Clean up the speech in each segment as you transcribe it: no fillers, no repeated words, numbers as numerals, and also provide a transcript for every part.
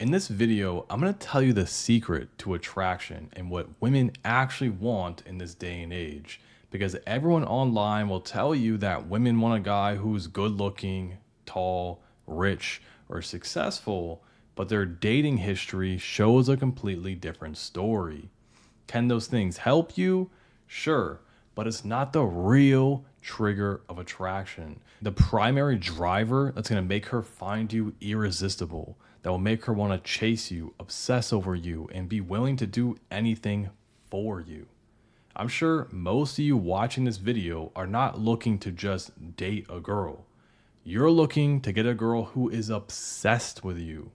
In this video, I'm going to tell you the secret to attraction and what women actually want in this day and age. Because everyone online will tell you that women want a guy who's good looking, tall, rich, or successful, but their dating history shows a completely different story. Can those things help you? Sure, but it's not the real trigger of attraction. The primary driver that's going to make her find you irresistible, that will make her want to chase you, obsess over you, and be willing to do anything for you. I'm sure most of you watching this video are not looking to just date a girl. You're looking to get a girl who is obsessed with you.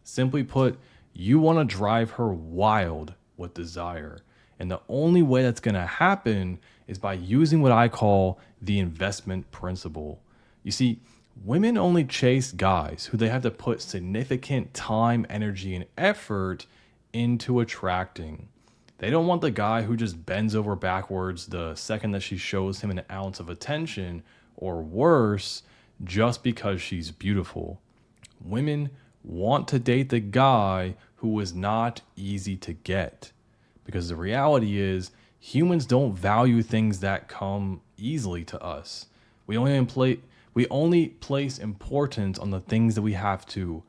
Simply put, you want to drive her wild with desire. And the only way that's going to happen is by using what I call the investment principle. You see, women only chase guys who they have to put significant time, energy, and effort into attracting. They don't want the guy who just bends over backwards the second that she shows him an ounce of attention, or worse, just because she's beautiful. Women want to date the guy who is not easy to get. Because the reality is, humans don't value things that come easily to us. We only place importance on the things that we have to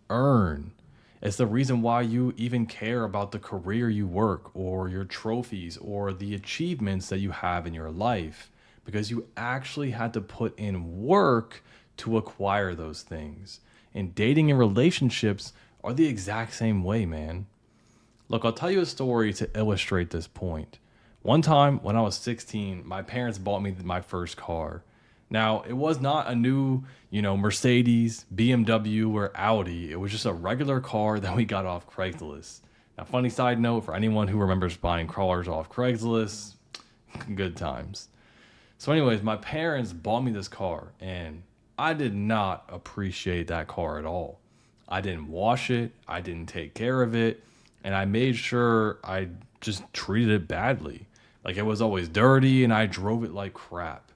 earn. It's the reason why you even care about the career you work, or your trophies, or the achievements that you have in your life, because you actually had to put in work to acquire those things. And dating and relationships are the exact same way, man. Look, I'll tell you a story to illustrate this point. One time when I was 16, my parents bought me my first car. Now, it was not a new, Mercedes, BMW, or Audi. It was just a regular car that we got off Craigslist. Now, funny side note for anyone who remembers buying cars off Craigslist, good times. So anyways, my parents bought me this car, and I did not appreciate that car at all. I didn't wash it, I didn't take care of it, and I made sure I just treated it badly. Like, it was always dirty and I drove it like crap.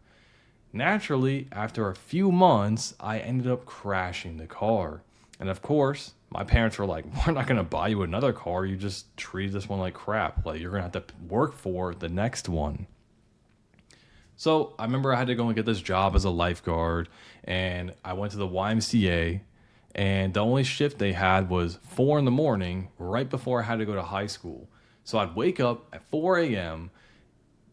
Naturally, after a few months, I ended up crashing the car. And of course, my parents were like, "We're not going to buy you another car. You just treated this one like crap. Like, you're going to have to work for the next one." So I remember I had to go and get this job as a lifeguard, and I went to the YMCA, and the only shift they had was 4 in the morning, right before I had to go to high school. So I'd wake up at 4 a.m.,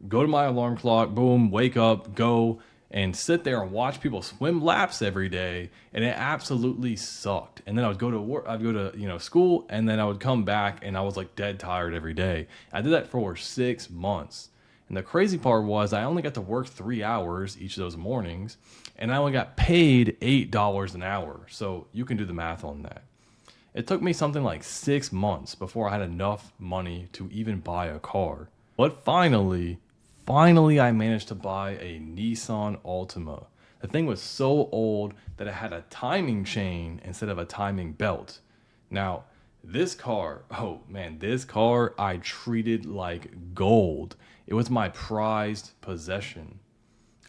go to my alarm clock, boom, wake up, go, and sit there and watch people swim laps every day, and it absolutely sucked. And then I would go to work, I'd go to school, and then I would come back, and I was like dead tired every day. I did that for 6 months. And the crazy part was I only got to work 3 hours each of those mornings, and I only got paid $8 an hour. So you can do the math on that. It took me something like 6 months before I had enough money to even buy a car. But finally, I managed to buy a Nissan Altima. The thing was so old that it had a timing chain instead of a timing belt. Now, this car, oh man, this car I treated like gold. It was my prized possession.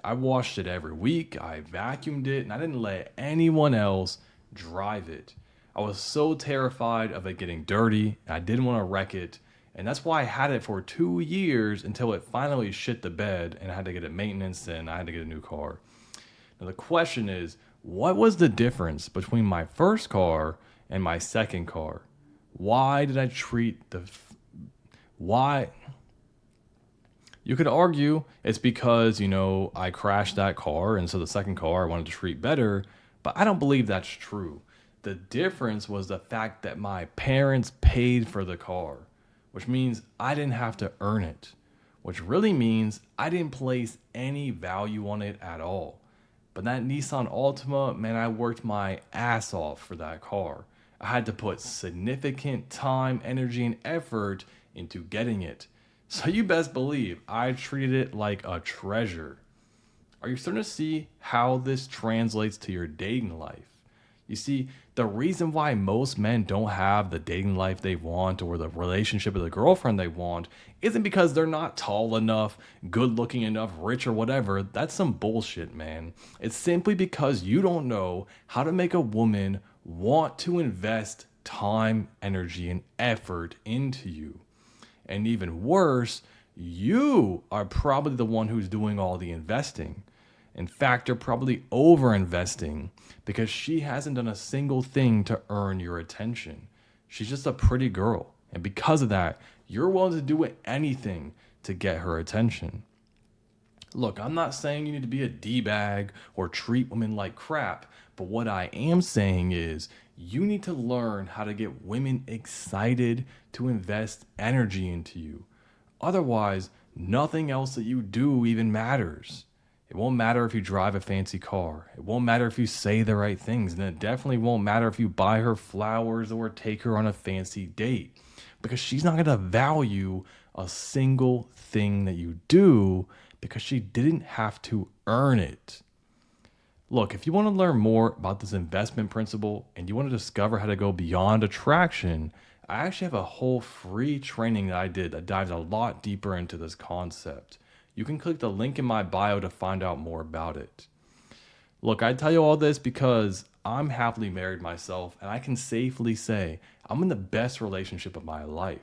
I washed it every week, I vacuumed it, and I didn't let anyone else drive it. I was so terrified of it getting dirty, and I didn't want to wreck it. And that's why I had it for 2 years until it finally shit the bed and I had to get it maintenance and I had to get a new car. Now the question is, what was the difference between my first car and my second car? Why did I treat why? You could argue it's because, I crashed that car, and so the second car I wanted to treat better, but I don't believe that's true. The difference was the fact that my parents paid for the car, which means I didn't have to earn it, which really means I didn't place any value on it at all. But that Nissan Altima, man, I worked my ass off for that car. I had to put significant time, energy, and effort into getting it. So you best believe I treated it like a treasure. Are you starting to see how this translates to your dating life? You see, the reason why most men don't have the dating life they want or the relationship with a girlfriend they want isn't because they're not tall enough, good looking enough, rich, or whatever. That's some bullshit, man. It's simply because you don't know how to make a woman want to invest time, energy, and effort into you. And even worse, you are probably the one who's doing all the investing. In fact, you're probably over investing because she hasn't done a single thing to earn your attention. She's just a pretty girl. And because of that, you're willing to do anything to get her attention. Look, I'm not saying you need to be a D-bag or treat women like crap, but what I am saying is you need to learn how to get women excited to invest energy into you. Otherwise, nothing else that you do even matters. It won't matter if you drive a fancy car. It won't matter if you say the right things. And it definitely won't matter if you buy her flowers or take her on a fancy date. Because she's not going to value a single thing that you do because she didn't have to earn it. Look, if you want to learn more about this investment principle and you want to discover how to go beyond attraction, I actually have a whole free training that I did that dives a lot deeper into this concept. You can click the link in my bio to find out more about it. Look, I tell you all this because I'm happily married myself, and I can safely say I'm in the best relationship of my life.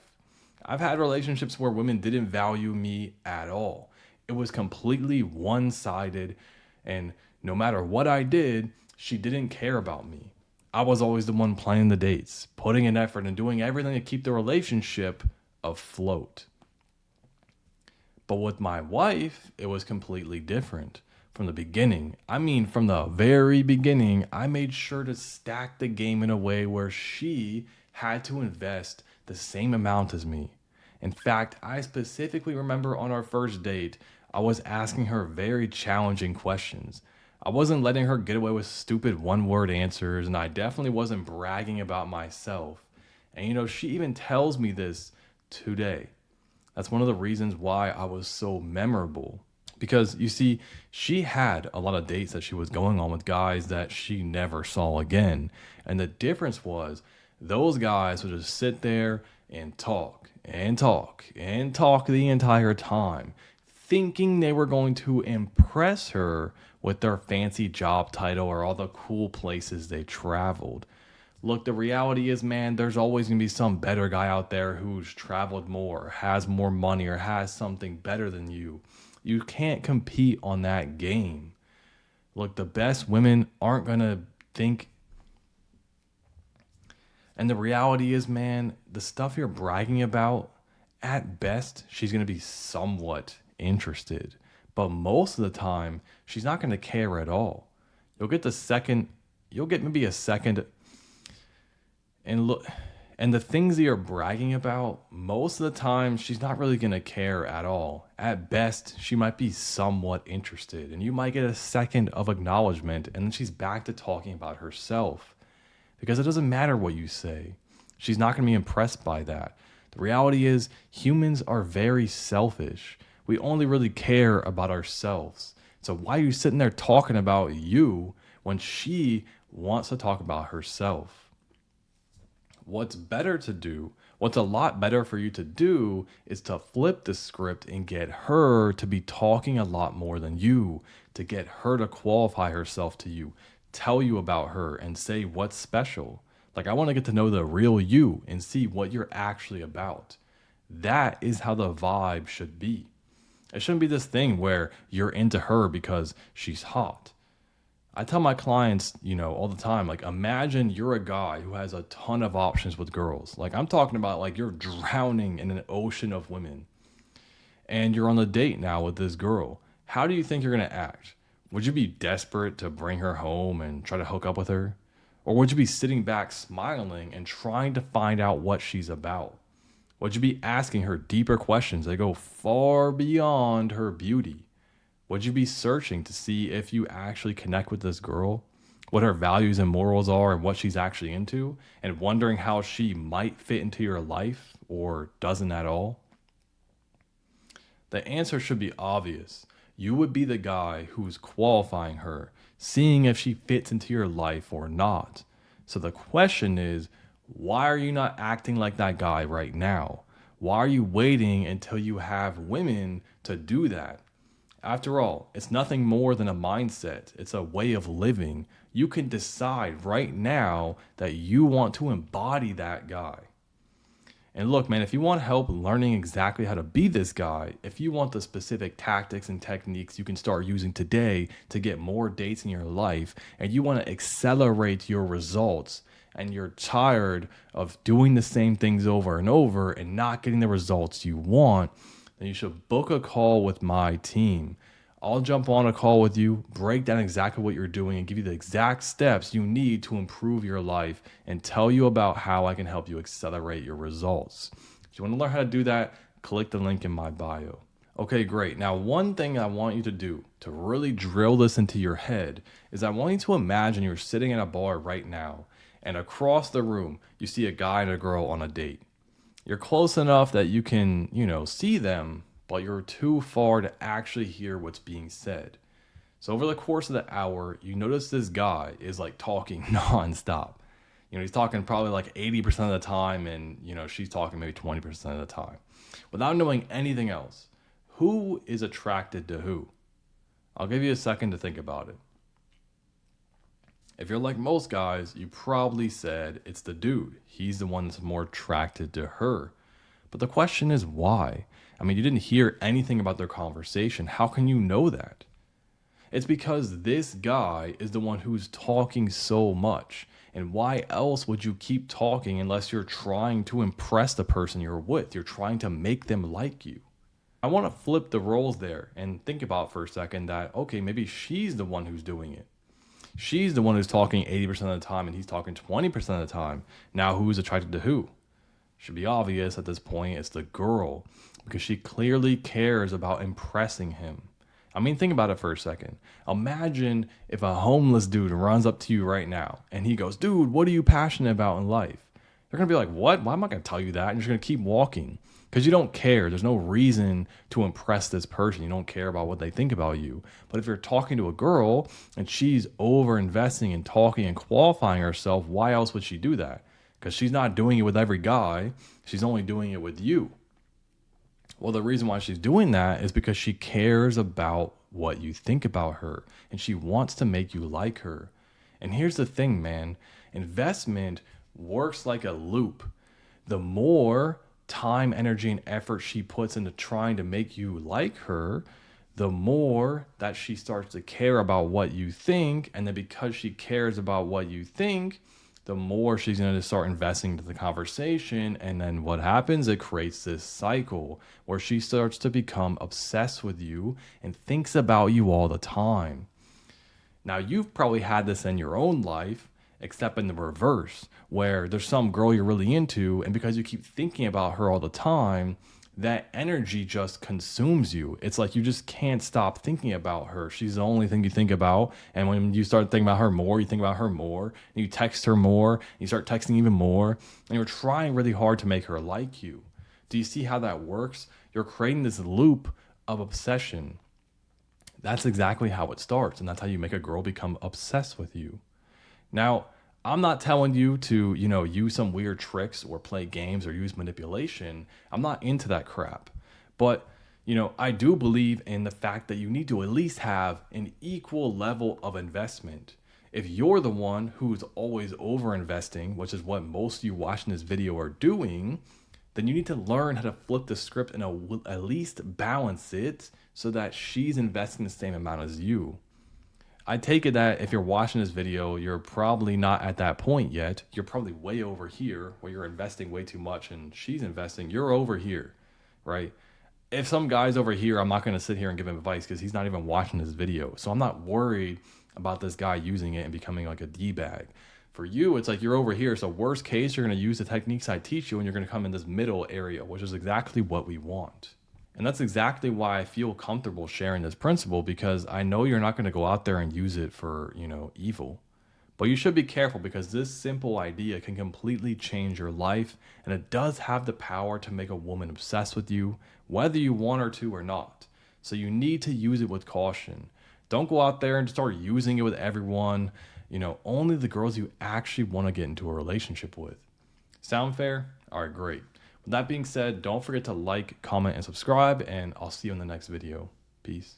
I've had relationships where women didn't value me at all. It was completely one-sided, and no matter what I did, she didn't care about me. I was always the one planning the dates, putting in effort, and doing everything to keep the relationship afloat. But with my wife, it was completely different. From the beginning, from the very beginning, I made sure to stack the game in a way where she had to invest the same amount as me. In fact, I specifically remember on our first date, I was asking her very challenging questions. I wasn't letting her get away with stupid one-word answers, and I definitely wasn't bragging about myself. And she even tells me this today. That's one of the reasons why I was so memorable. Because you see, she had a lot of dates that she was going on with guys that she never saw again. And the difference was those guys would just sit there and talk and talk and talk the entire time, thinking they were going to impress her with their fancy job title or all the cool places they traveled. Look, the reality is, man, there's always going to be some better guy out there who's traveled more, has more money, or has something better than you. You can't compete on that game. Look, the best women aren't going to think. And the reality is, man, the stuff you're bragging about, at best, she's going to be somewhat interested. But most of the time, she's not going to care at all. You'll get maybe a second. And look, and the things that you're bragging about, most of the time, she's not really going to care at all. At best, she might be somewhat interested, and you might get a second of acknowledgement, and then she's back to talking about herself. Because it doesn't matter what you say. She's not going to be impressed by that. The reality is, humans are very selfish. We only really care about ourselves. So why are you sitting there talking about you when she wants to talk about herself? What's a lot better for you to do is to flip the script and get her to be talking a lot more than you, to get her to qualify herself to you, tell you about her and say what's special. Like, I want to get to know the real you and see what you're actually about. That is how the vibe should be. It shouldn't be this thing where you're into her because she's hot. I tell my clients, all the time, like, imagine you're a guy who has a ton of options with girls. Like, I'm talking about, like, you're drowning in an ocean of women and you're on the date now with this girl. How do you think you're going to act? Would you be desperate to bring her home and try to hook up with her? Or would you be sitting back smiling and trying to find out what she's about? Would you be asking her deeper questions that go far beyond her beauty? Would you be searching to see if you actually connect with this girl, what her values and morals are and what she's actually into, and wondering how she might fit into your life or doesn't at all? The answer should be obvious. You would be the guy who's qualifying her, seeing if she fits into your life or not. So the question is, why are you not acting like that guy right now? Why are you waiting until you have women to do that? After all, it's nothing more than a mindset. It's a way of living. You can decide right now that you want to embody that guy. And look, man, if you want help learning exactly how to be this guy, if you want the specific tactics and techniques you can start using today to get more dates in your life, and you want to accelerate your results, and you're tired of doing the same things over and over and not getting the results you want, then you should book a call with my team. I'll jump on a call with you, break down exactly what you're doing, and give you the exact steps you need to improve your life and tell you about how I can help you accelerate your results. If you want to learn how to do that, click the link in my bio. Okay, great. Now, one thing I want you to do to really drill this into your head is I want you to imagine you're sitting at a bar right now, and across the room, you see a guy and a girl on a date. You're close enough that you can, see them, but you're too far to actually hear what's being said. So over the course of the hour, you notice this guy is like talking nonstop. He's talking probably like 80% of the time, and she's talking maybe 20% of the time. Without knowing anything else, who is attracted to who? I'll give you a second to think about it. If you're like most guys, you probably said it's the dude. He's the one that's more attracted to her. But the question is why? I mean, you didn't hear anything about their conversation. How can you know that? It's because this guy is the one who's talking so much. And why else would you keep talking unless you're trying to impress the person you're with? You're trying to make them like you. I want to flip the roles there and think about for a second that, okay, maybe she's the one who's doing it. She's the one who's talking 80% of the time and he's talking 20% of the time. Now, who's attracted to who? Should be obvious at this point. It's the girl, because she clearly cares about impressing him. I mean, think about it for a second. Imagine if a homeless dude runs up to you right now and he goes, dude, what are you passionate about in life? You're going to be like, what? Why am I going to tell you that? And you're just going to keep walking because you don't care. There's no reason to impress this person. You don't care about what they think about you. But if you're talking to a girl and she's over investing and talking and qualifying herself, why else would she do that? Because she's not doing it with every guy. She's only doing it with you. Well, the reason why she's doing that is because she cares about what you think about her and she wants to make you like her. And here's the thing, man. Investment works like a loop. The more time, energy, and effort she puts into trying to make you like her, the more that she starts to care about what you think. And then because she cares about what you think, the more she's going to start investing into the conversation. And then what happens? It creates this cycle where she starts to become obsessed with you and thinks about you all the time. Now, you've probably had this in your own life, except in the reverse, where there's some girl you're really into, and because you keep thinking about her all the time, that energy just consumes you. It's like you just can't stop thinking about her. She's the only thing you think about. And when you start thinking about her more, you think about her more, and you text her more, and you start texting even more, and you're trying really hard to make her like you. Do you see how that works? You're creating this loop of obsession. That's exactly how it starts, and that's how you make a girl become obsessed with you. Now, I'm not telling you to, use some weird tricks or play games or use manipulation. I'm not into that crap. But, I do believe in the fact that you need to at least have an equal level of investment. If you're the one who's always over investing, which is what most of you watching this video are doing, then you need to learn how to flip the script and at least balance it so that she's investing the same amount as you. I take it that if you're watching this video, you're probably not at that point yet. You're probably way over here where you're investing way too much and she's investing. You're over here, right? If some guy's over here, I'm not going to sit here and give him advice because he's not even watching this video. So I'm not worried about this guy using it and becoming like a D-bag. For you, it's like you're over here. So worst case, you're going to use the techniques I teach you and you're going to come in this middle area, which is exactly what we want. And that's exactly why I feel comfortable sharing this principle, because I know you're not going to go out there and use it for, evil. But you should be careful because this simple idea can completely change your life, and it does have the power to make a woman obsessed with you, whether you want her to or not. So you need to use it with caution. Don't go out there and start using it with everyone. Only the girls you actually want to get into a relationship with. Sound fair? All right, great. With that being said, don't forget to like, comment, and subscribe, and I'll see you in the next video. Peace.